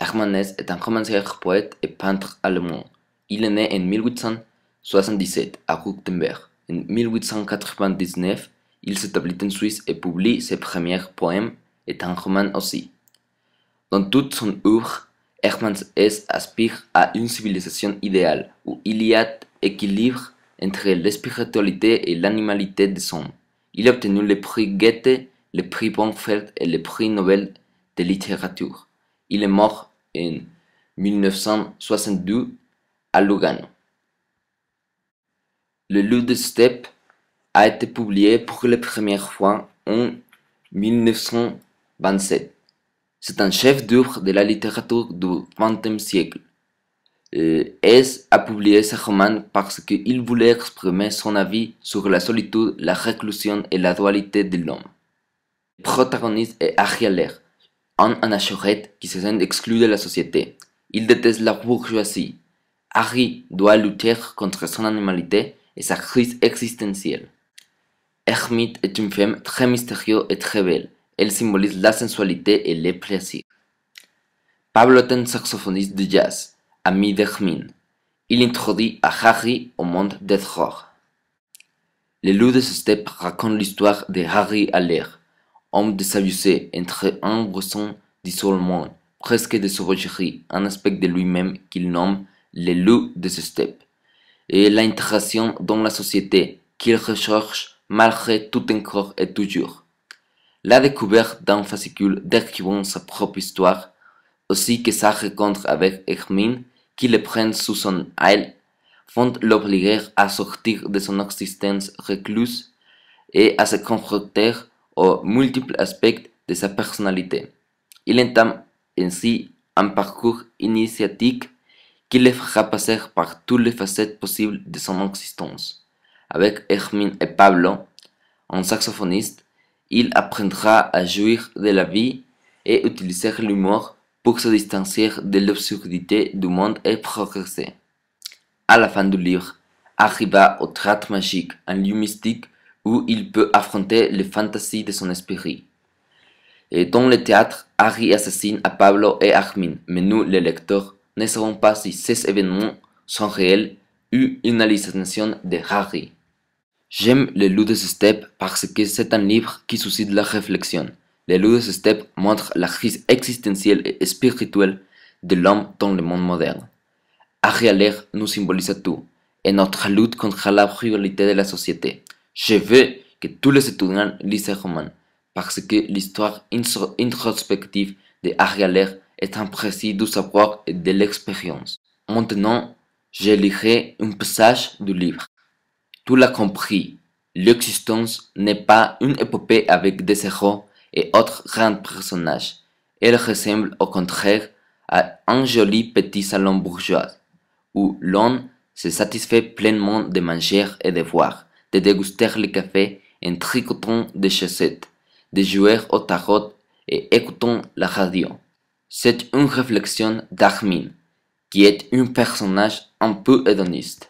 Hermann Hesse est un romancier, poète et peintre allemand. Il est né en 1877 à Rutenberg. En 1899, il s'établit en Suisse et publie ses premiers poèmes et un roman aussi. Dans toute son œuvre, Hermann Hesse aspire à une civilisation idéale où il y a équilibre entre la spiritualité et l'animalité des hommes. Il a obtenu le prix Goethe, le prix Bonfeld et le prix Nobel de littérature. Il est mort en 1962 à Lugano. Le Loup de steppe a été publié pour la première fois en 1927. C'est un chef-d'œuvre de la littérature du XXe siècle. Hesse a publié ce roman parce qu'il voulait exprimer son avis sur la solitude, la réclusion et la dualité de l'homme. Le protagoniste est Harry Aller, un anachorète qui se sent exclu de la société. Il déteste la bourgeoisie. Harry doit lutter contre son animalité et sa crise existentielle. Hermite est une femme très mystérieuse et très belle. Elle symbolise la sensualité et les plaisirs. Pablo est un saxophoniste de jazz, ami d'Hermine. Il introduit à Harry au monde des drôles. Le Loup de steppe raconte l'histoire de Harry Aller, homme désabusé entre un buisson d'isolement, presque de sauvagerie, un aspect de lui-même qu'il nomme le loup de steppe, et l'intégration dans la société qu'il recherche malgré tout encore et toujours. La découverte d'un fascicule décrivant sa propre histoire, aussi que sa rencontre avec Hermine, qui le prend sous son aile, vont l'obliger à sortir de son existence recluse et à se confronter aux multiples aspects de sa personnalité. Il entame ainsi un parcours initiatique qui le fera passer par toutes les facettes possibles de son existence. Avec Hermine et Pablo, un saxophoniste, il apprendra à jouir de la vie et utiliser l'humour pour se distancier de l'absurdité du monde et progresser. À la fin du livre, arriva au théâtre magique, un lieu mystique où il peut affronter les fantasies de son esprit. Et dans le théâtre, Harry assassine à Pablo et Hermine, mais nous, les lecteurs, ne savons pas si ces événements sont réels ou une hallucination de Harry. J'aime Le Loup de steppe parce que c'est un livre qui suscite la réflexion. Le Loup de steppe montre la crise existentielle et spirituelle de l'homme dans le monde moderne. Harry Aller nous symbolise tout, et notre lutte contre la frivolité de la société. Je veux que tous les étudiants lisent ce roman, parce que l'histoire introspective de Harry Aller est un précis du savoir et de l'expérience. Maintenant, je lirai un passage du livre. Tu l'as compris, l'existence n'est pas une épopée avec des héros et autres grands personnages. Elle ressemble au contraire à un joli petit salon bourgeois, où l'on se satisfait pleinement de manger et de boire, de déguster le café en tricotant des chaussettes, de jouer au tarot et écoutant la radio. C'est une réflexion d'Hermine, qui est un personnage un peu hédoniste.